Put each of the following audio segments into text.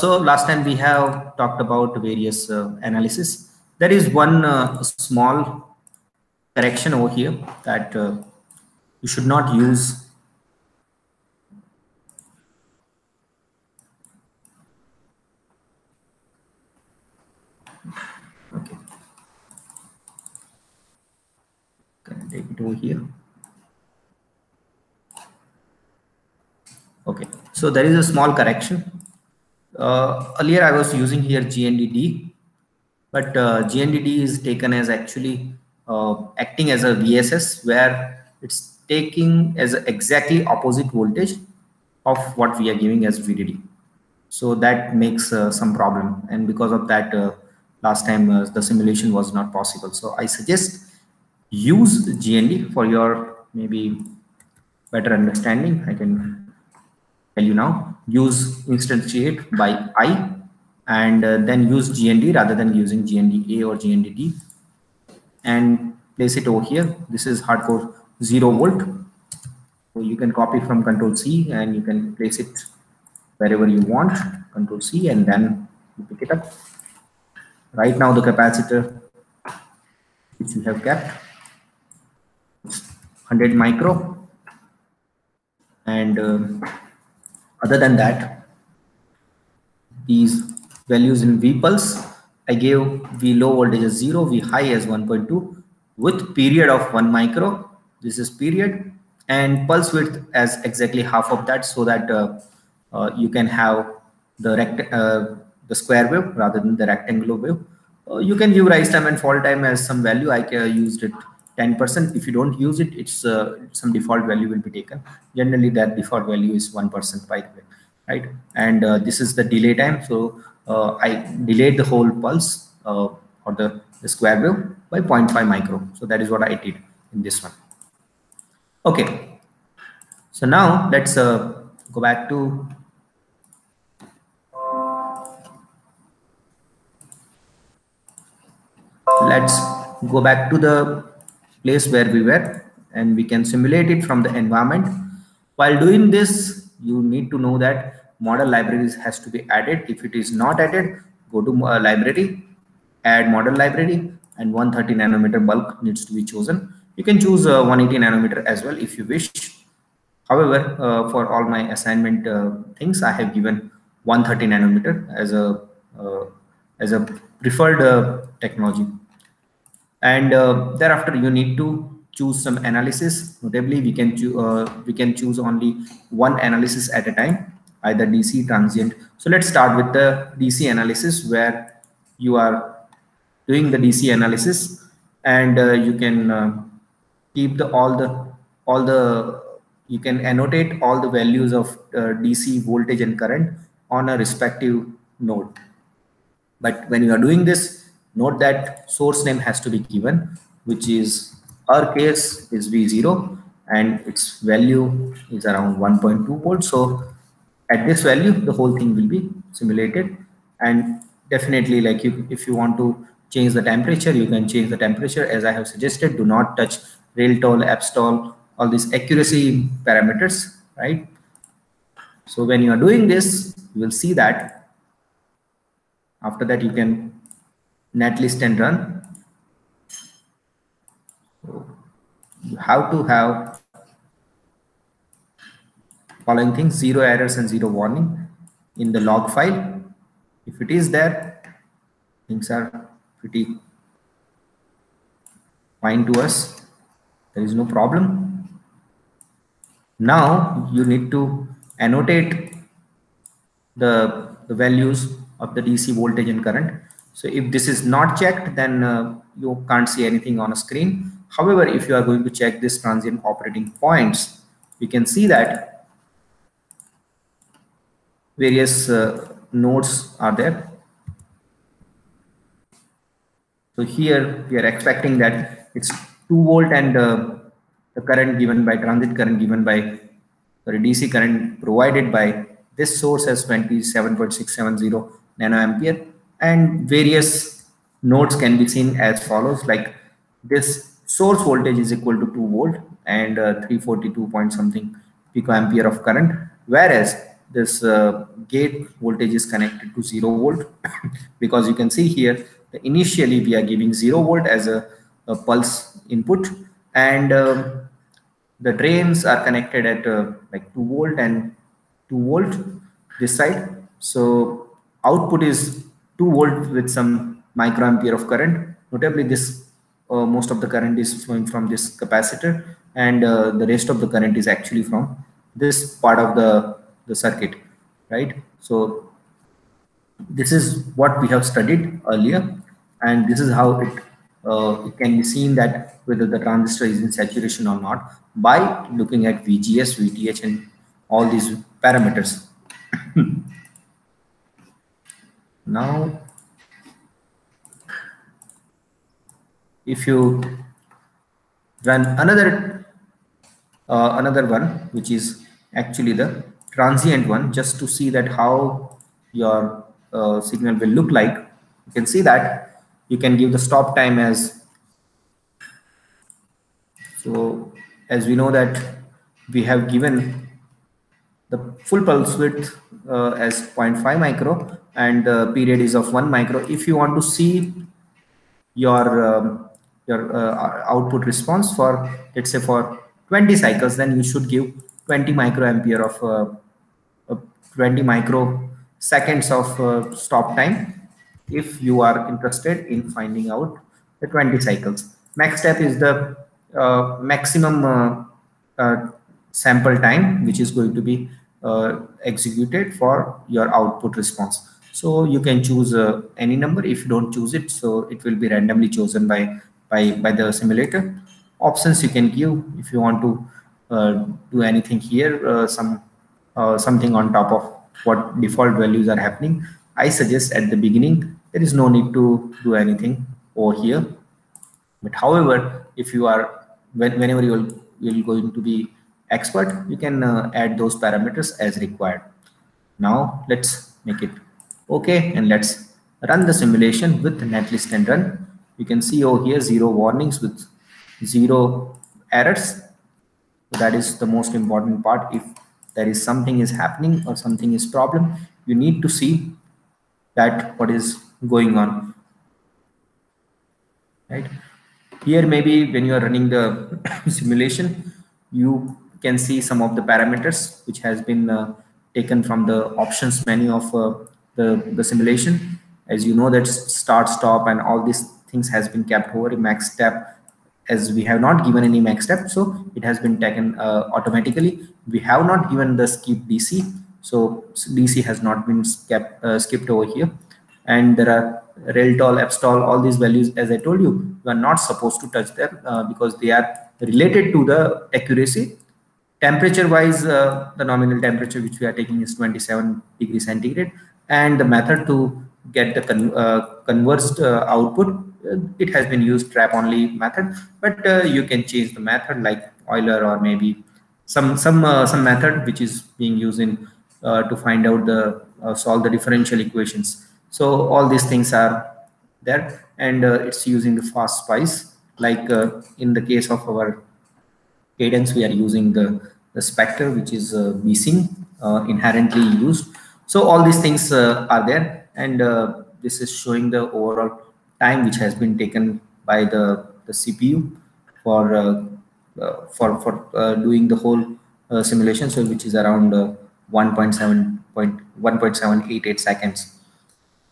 So last time we have talked about various analysis. There is one small correction over here that you should not use. Okay, can I take it over here? Okay, so there is a small correction. Earlier I was using here GNDD, but GNDD is taken as actually acting as a VSS, where it's taking as exactly opposite voltage of what we are giving as VDD. So that makes some problem, and because of that last time the simulation was not possible. So I suggest use GND for your maybe better understanding. I can tell you now, use instantiate by I, and then use GND rather than using GNDA or GNDD, and place it over here. This is hardcore 0 volt. So you can copy from Control C and you can place it wherever you want. Control C, and then you pick it up. Right now the capacitor which we have kept 100 micro, and other than that, these values in V pulse, I gave V low voltage as 0, V high as 1.2 with period of 1 micro. This is period, and pulse width as exactly half of that, so that you can have the square wave rather than the rectangular wave. You can give rise time and fall time as some value. I used it 10%. If you don't use it, it's some default value will be taken. Generally, that default value is 1% by the way, right? And this is the delay time. So I delayed the whole pulse or the square wave by 0.5 micro. So that is what I did in this one. Okay. So now let's go back to the place where we were, and we can simulate it from the environment. While doing this, you need to know that model libraries has to be added. If it is not added, go to library, add model library, and 130 nanometer bulk needs to be chosen. You can choose 180 nanometer as well if you wish. However, for all my assignment things, I have given 130 nanometer as a preferred technology. And thereafter, you need to choose some analysis. Notably, we can choose only one analysis at a time, either DC, transient. So let's start with the DC analysis, where you are doing the DC analysis, and you can keep you can annotate all the values of DC voltage and current on a respective node. But when you are doing this, note that source name has to be given, which is our case is V0, and its value is around 1.2 volts. So at this value, the whole thing will be simulated. And definitely, like if you want to change the temperature, you can change the temperature as I have suggested. Do not touch railtol, appstol, all these accuracy parameters, right? So when you are doing this, you will see that after that you can netlist and run. So you have to have following things: 0 errors and 0 warning in the log file. If it is there, things are pretty fine to us. There is no problem. Now you need to annotate the values of the DC voltage and current. So if this is not checked, then you can't see anything on a screen. However, if you are going to check this transient operating points, you can see that various nodes are there. So here we are expecting that it's 2 volt, and the current given by transit current given by DC current provided by this source as 27.670 nanoampere, and various nodes can be seen as follows. Like this source voltage is equal to 2 volt and 342 point something picoampere of current, whereas this gate voltage is connected to 0 volt because you can see here that initially we are giving 0 volt as a pulse input, and the drains are connected at like 2 volt and 2 volt this side. So output is 2 volt with some microampere of current. Notably, this most of the current is flowing from this capacitor, and the rest of the current is actually from this part of the circuit, right? So this is what we have studied earlier, and this is how it can be seen that whether the transistor is in saturation or not by looking at VGS, VTH, and all these parameters. Now, if you run another one, which is actually the transient one, just to see that how your signal will look like, you can see that you can give the stop time as, so as we know that we have given the full pulse width as 0.5 micro and the period is of 1 micro. If you want to see your output response for, let's say, for 20 cycles, then you should give 20 microampere of 20 microseconds of stop time if you are interested in finding out the 20 cycles. Next step is the maximum sample time which is going to be executed for your output response. So you can choose any number. If you don't choose it, so it will be randomly chosen by the simulator. Options you can give if you want to do anything here, something on top of what default values are happening. I suggest at the beginning there is no need to do anything over here. But however, if you are whenever you're going to be expert, you can add those parameters as required. Now let's make it okay, and let's run the simulation with netlist and run. You can see over here 0 warnings with 0 errors. So that is the most important part. If there is something is happening or something is problem, you need to see that what is going on, right? Here maybe when you are running the simulation, you can see some of the parameters which has been taken from the options menu of the simulation. As you know that start, stop, and all these things has been kept over. Max step, as we have not given any max step, so it has been taken automatically. We have not given the skip DC, so DC has not been skipped over here. And there are reltol, fstol, all these values, as I told you, you are not supposed to touch them because they are related to the accuracy. Temperature wise, the nominal temperature which we are taking is 27 degrees centigrade, and the method to get the conversed output, it has been used trap only method, but you can change the method like Euler or maybe some method which is being used in to find out the solve the differential equations. So all these things are there, and it's using the fast spice, like in the case of our cadence, we are using the Spectre, which is VSync inherently used. So all these things are there, and this is showing the overall time which has been taken by the CPU for doing the whole simulation, so which is around 1.788 seconds.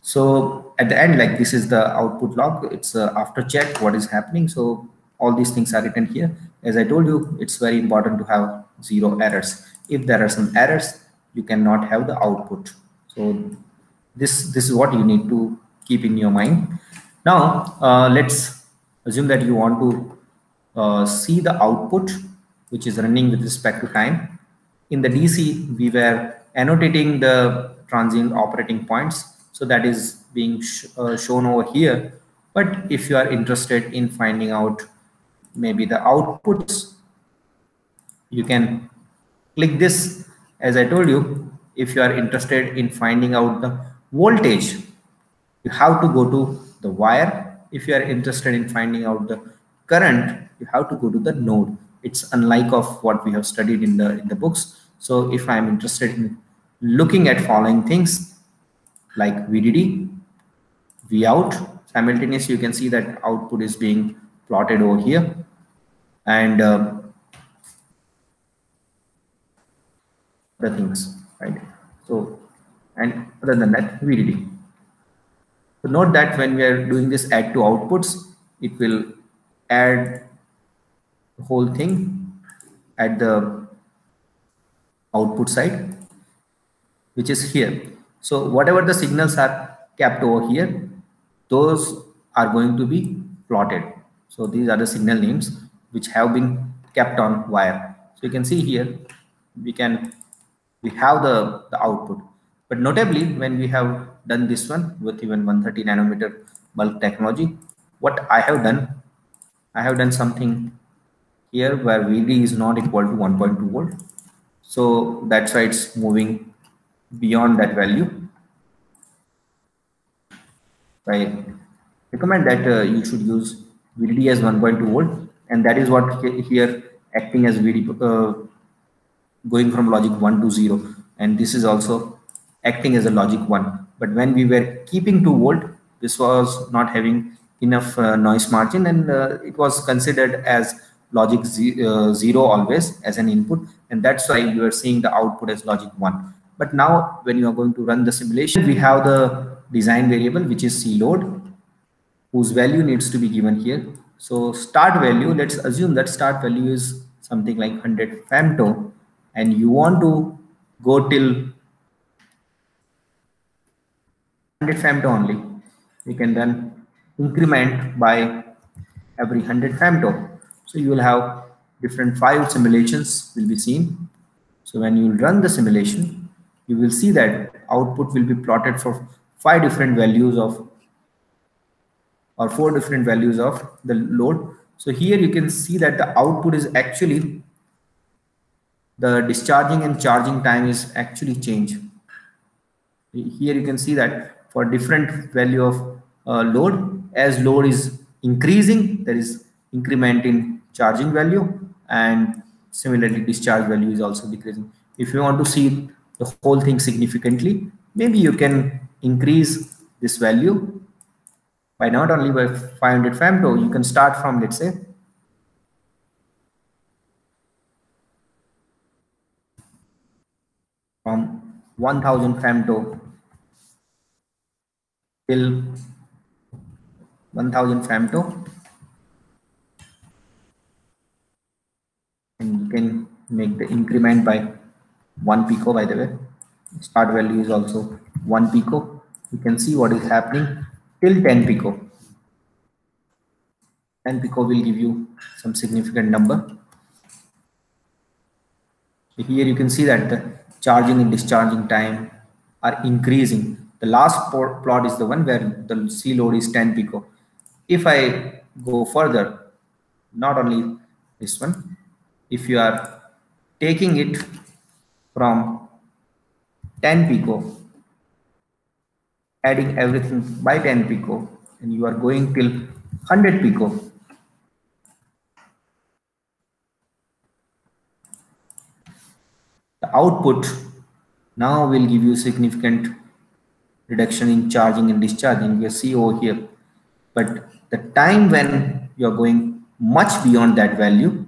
So at the end, like, this is the output log. It's after check what is happening. So all these things are written here. As I told you, it's very important to have 0 errors. If there are some errors, you cannot have the output. So this is what you need to keep in your mind. Now let's assume that you want to see the output which is running with respect to time. In the DC, we were annotating the transient operating points, so that is being shown over here. But if you are interested in finding out maybe the outputs, you can click this. As I told you, if you are interested in finding out the voltage, you have to go to the wire. If you are interested in finding out the current, you have to go to the node. It's unlike of what we have studied in the books. So if I'm interested in looking at following things like VDD, Vout. Simultaneously, you can see that output is being plotted over here, and the things, right? So, and other than that, VDD. So note that when we are doing this add to outputs, it will add the whole thing at the output side, which is here. So whatever the signals are kept over here, those are going to be plotted. So these are the signal names which have been kept on wire. So you can see here, we have the output. But notably, when we have done this one with even 130 nanometer bulk technology, what I have done something here where VD is not equal to 1.2 volt. So that's why it's moving beyond that value. I recommend that you should use VDD as 1.2 volt, and that is what here acting as VD, going from logic 1 to 0, and this is also acting as a logic 1. But when we were keeping 2 volt, this was not having enough noise margin, and it was considered as logic 0 always as an input, and that's why you are seeing the output as logic 1. But now when you are going to run the simulation, we have the design variable, which is C load, whose value needs to be given here. So start value, let's assume that start value is something like 100 femto, and you want to go till 100 femto only. You can then increment by every 100 femto. So you will have different 5 simulations will be seen. So when you run the simulation, you will see that output will be plotted for 5 different values of, or 4 different values of the load. So here you can see that the output is actually, the discharging and charging time is actually changed. Here you can see that for different value of load, as load is increasing, there is increment in charging value, and similarly discharge value is also decreasing. If you want to see the whole thing significantly, maybe you can increase this value by not only by 500 femto. You can start from, let's say, from 1000 femto till 1000 femto, and you can make the increment by 1 pico. By the way, start value is also 1 pico. You can see what is happening till 10 pico. 10 pico will give you some significant number. So here you can see that the charging and discharging time are increasing. The last plot is the one where the C load is 10 pico. If I go further, not only this one, if you are taking it from 10 pico, adding everything by 10 pico, and you are going till 100 pico, the output now will give you significant reduction in charging and discharging. You see over here, but the time when you are going much beyond that value,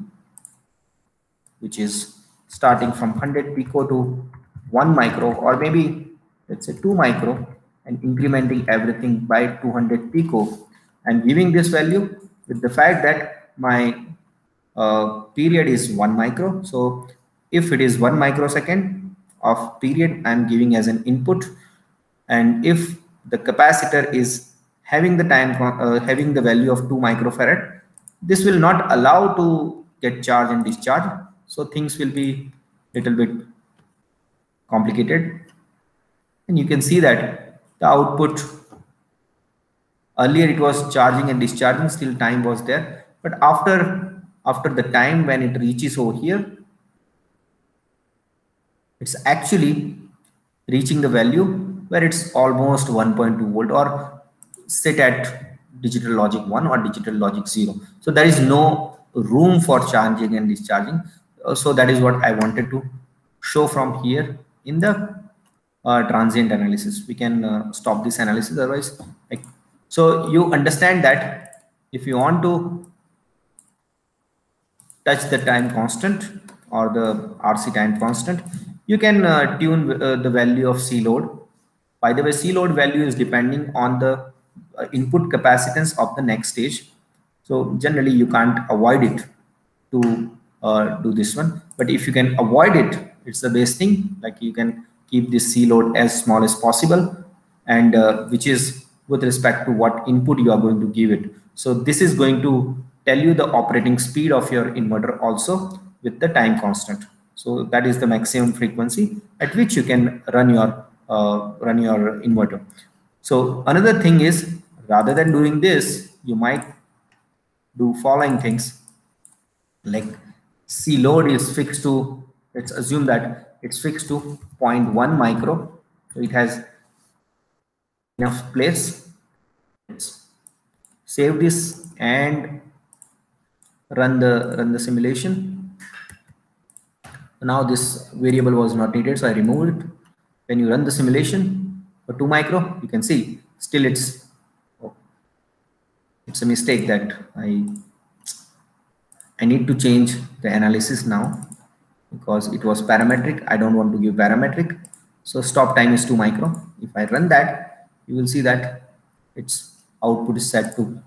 which is starting from 100 pico to 1 micro, or maybe let's say 2 micro, and incrementing everything by 200 pico, and giving this value with the fact that my period is 1 micro. So if it is 1 microsecond of period, I'm giving as an input, and if the capacitor is having the time having the value of 2 microfarad, this will not allow to get charge and discharge. So things will be little bit complicated, and you can see that the output, earlier it was charging and discharging, still time was there, but after the time when it reaches over here, it's actually reaching the value where it's almost 1.2 volt, or sit at digital logic 1 or digital logic 0. So there is no room for charging and discharging. So that is what I wanted to show from here in the transient analysis. We can stop this analysis otherwise. Like, so you understand that if you want to touch the time constant or the RC time constant, you can tune the value of C load. By the way, C load value is depending on the input capacitance of the next stage. So generally you can't avoid it to do this one. But if you can avoid it, it's the best thing. Like you can keep this C load as small as possible, and which is with respect to what input you are going to give it. So this is going to tell you the operating speed of your inverter also with the time constant. So that is the maximum frequency at which you can run your inverter. So another thing is, rather than doing this, you might do following things. Like C load is fixed to, let's assume that it's fixed to 0.1 micro. So it has enough place. Let's save this and run the simulation. Now this variable was not needed, so I removed it. When you run the simulation for 2 micro, you can see still it's a mistake that I need to change the analysis now because it was parametric. I don't want to give parametric. So stop time is 2 micro. If I run that, you will see that its output is set to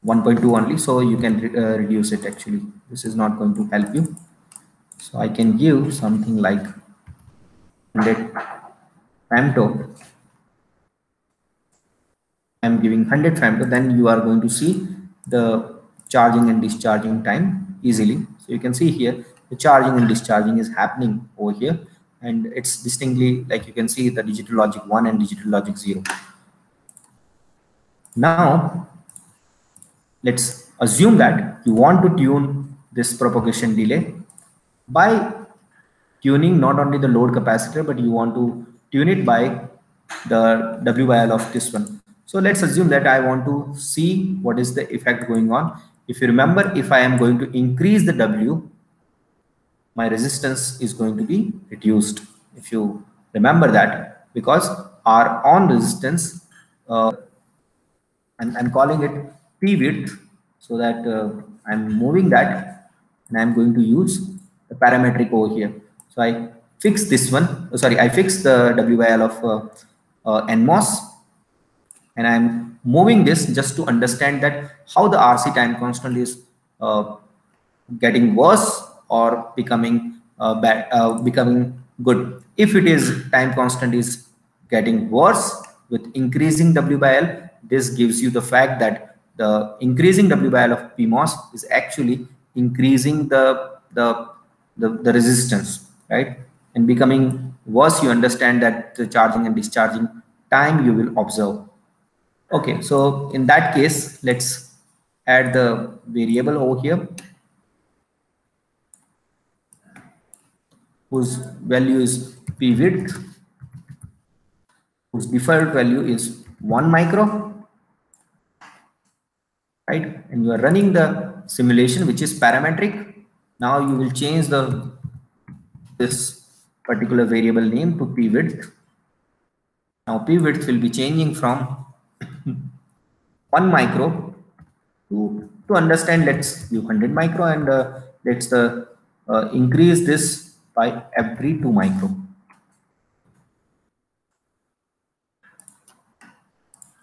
1.2 only. So you can reduce it actually. This is not going to help you. So I can give something like 100 femto. I'm giving 100 femto, then you are going to see the charging and discharging time easily. So you can see here the charging and discharging is happening over here, and it's distinctly, like you can see the digital logic 1 and digital logic 0. Now let's assume that you want to tune this propagation delay by tuning not only the load capacitor, but you want to tune it by the W by L of this one. So let's assume that I want to see what is the effect going on. If you remember, if I am going to increase the W, my resistance is going to be reduced. If you remember that, because our on resistance, I'm calling it P width, so that I'm moving that, and I'm going to use the parametric over here. So I fix this one. Sorry, I fix the W by L of NMOS, and I'm moving this just to understand that how the RC time constant is getting worse or becoming bad, becoming good. If it is time constant is getting worse with increasing W by L, this gives you the fact that the increasing W by L of PMOS is actually increasing the resistance, right? And becoming worse, you understand that the charging and discharging time you will observe. Okay, so in that case, let's add the variable over here whose value is P width, whose default value is 1 micro, right? And you are running the simulation, which is parametric. Now you will change this particular variable name to P width. Now P width will be changing from 1 micro to understand, let's give 100 micro, and let's increase this by every 2 micro.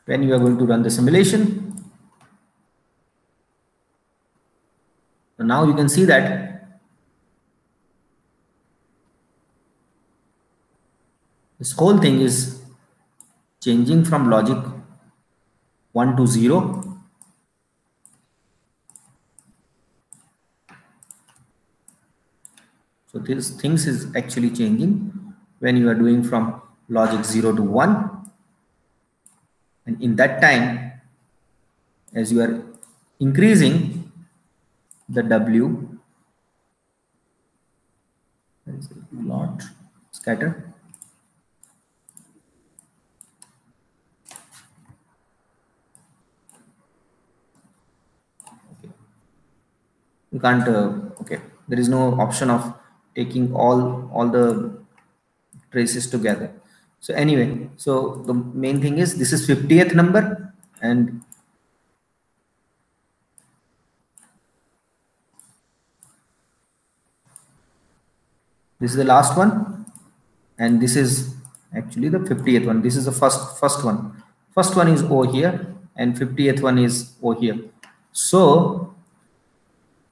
When you are going to run the simulation, so now you can see that this whole thing is changing from logic 1 to 0. So this things is actually changing when you are doing from logic 0 to 1. And in that time, as you are increasing the W, lot scatter. Okay. You can't, okay, there is no option of taking all the traces together. So anyway, so the main thing is this is 50th number, and this is the last one, and this is actually the 50th one. This is the first one. First one is over here, and 50th one is over here. So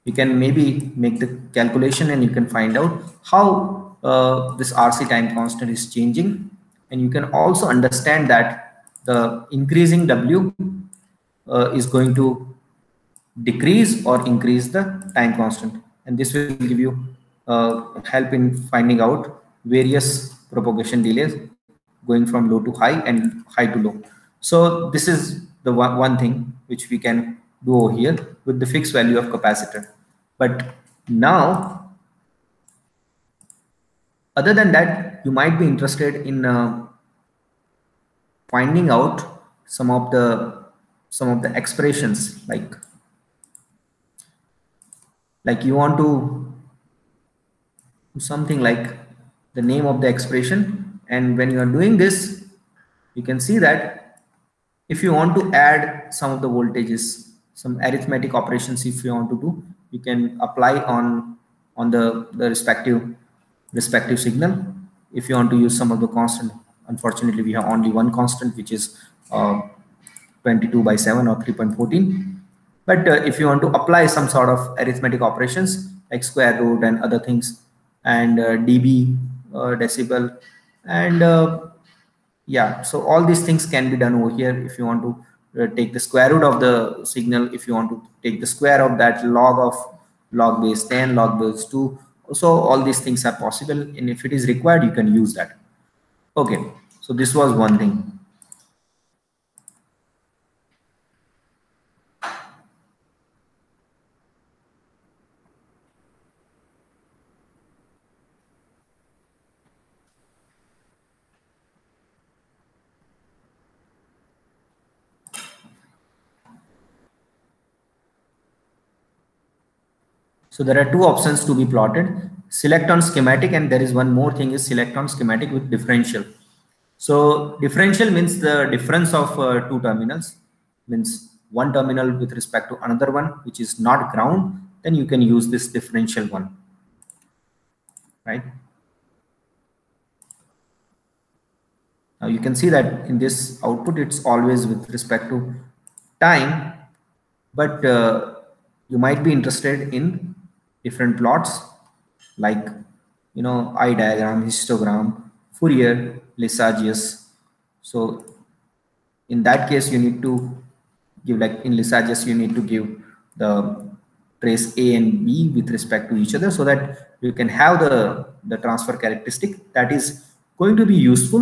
you can maybe make the calculation, and you can find out how this RC time constant is changing, and you can also understand that the increasing W is going to decrease or increase the time constant, and this will give you help in finding out various propagation delays going from low to high and high to low. So this is the one thing which we can do over here with the fixed value of capacitor. But now, other than that, you might be interested in finding out some of the expressions, like you want to do something like the name of the expression, and when you are doing this, you can see that if you want to add some of the voltages, some arithmetic operations, if you want to do, you can apply on the respective signal. If you want to use some of the constant, unfortunately we have only one constant, which is 22/7 or 3.14. But if you want to apply some sort of arithmetic operations like square root and other things, and dB, decibel, and yeah, so all these things can be done over here. If you want to take the square root of the signal, if you want to take the square of that, log base 10, log base 2, so all these things are possible, and if it is required, you can use that. Okay, so this was one thing. So there are two options to be plotted: select on schematic, and there is one more thing, is select on schematic with differential. So differential means the difference of two terminals, means one terminal with respect to another one which is not ground, then you can use this differential one, right? Now you can see that in this output it's always with respect to time, but you might be interested in different plots, like eye diagram, histogram, Fourier, Lissajous. So in that case, you need to give, like in Lissajous, you need to give the trace A and B with respect to each other, so that you can have the transfer characteristic that is going to be useful